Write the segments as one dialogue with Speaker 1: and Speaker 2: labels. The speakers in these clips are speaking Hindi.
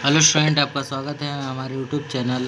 Speaker 1: हेलो स्टूडेंट, आपका स्वागत है हमारे YouTube channel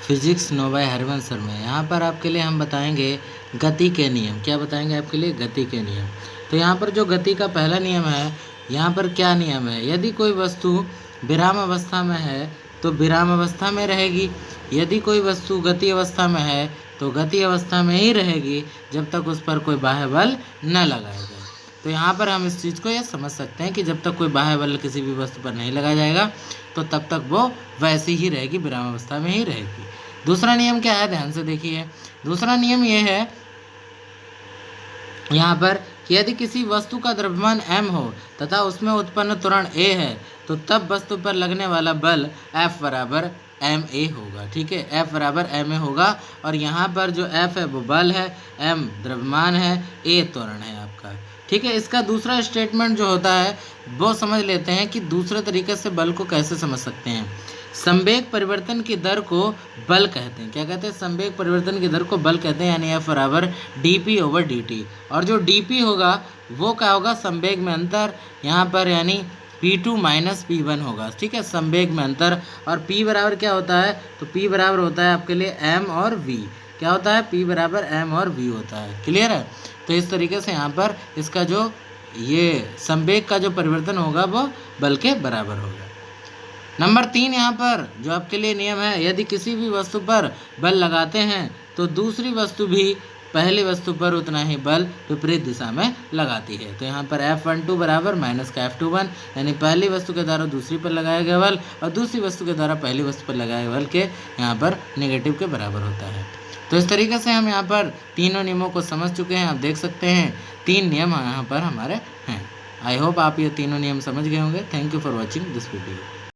Speaker 1: physics know by Harvansh sir में। यहाँ पर आपके लिए हम बताएंगे गति के नियम। क्या बताएंगे आपके लिए? गति के नियम। तो यहाँ पर जो गति का पहला नियम है, यहाँ पर क्या नियम है? यदि कोई वस्तु विराम अवस्था में है तो विराम अवस्था में रहेगी। यदि कोई वस्तु गति अवस्था में है तो गति अवस्था में ही रहेगी जब तक उस पर कोई बाह्य बल न लगाया जाए। तो यहाँ पर हम इस चीज़ को यह समझ सकते हैं कि जब तक कोई बाह्य बल किसी भी वस्तु पर नहीं लगाया जाएगा तो तब तक वो वैसी ही रहेगी, विराम अवस्था में ही रहेगी। दूसरा नियम क्या है? ध्यान से देखिए। दूसरा नियम ये है यहाँ पर कि यदि किसी वस्तु का द्रव्यमान m हो तथा उसमें उत्पन्न त्वरण a है तो तब वस्तु पर लगने वाला बल F बराबर ma होगा। ठीक है, F बराबर ma होगा। और यहाँ पर जो F है वो बल है, m द्रव्यमान है, a त्वरण है आपका। ठीक है, इसका दूसरा स्टेटमेंट जो होता है वो समझ लेते हैं कि दूसरे तरीके से बल को कैसे समझ सकते हैं। संवेग परिवर्तन की दर को बल कहते हैं। क्या कहते हैं? संवेग परिवर्तन की दर को बल कहते हैं, यानी F बराबर dp ओवर dt। और जो dp होगा वो क्या होगा? संवेग में अंतर यहाँ पर, यानी P2 माइनस P1 होगा। ठीक है, संवेग में अंतर। और P बराबर क्या होता है? तो P बराबर होता है आपके लिए m और v। क्या होता है? P बराबर m और v होता है। क्लियर है? तो इस तरीके से यहाँ पर इसका जो ये संवेग का जो परिवर्तन होगा वो बल के बराबर होगा। नंबर 3 यहाँ पर जो आपके लिए नियम है, यदि किसी भी वस्तु पर बल लगाते हैं तो दूसरी वस्तु भी पहली वस्तु पर उतना ही बल विपरीत दिशा में लगाती है। तो यहाँ पर F12 बराबर माइनस का F21, यानी पहली वस्तु के द्वारा दूसरी पर लगाया गया बल और दूसरी वस्तु के द्वारा पहली वस्तु पर लगाए गए बल के यहाँ पर नेगेटिव के बराबर होता है। तो इस तरीके से हम यहाँ पर तीनों नियमों को समझ चुके हैं। आप देख सकते हैं 3 नियम यहाँ पर हमारे हैं। आई होप आप ये तीनों नियम समझ गए होंगे। Thank you for watching this video.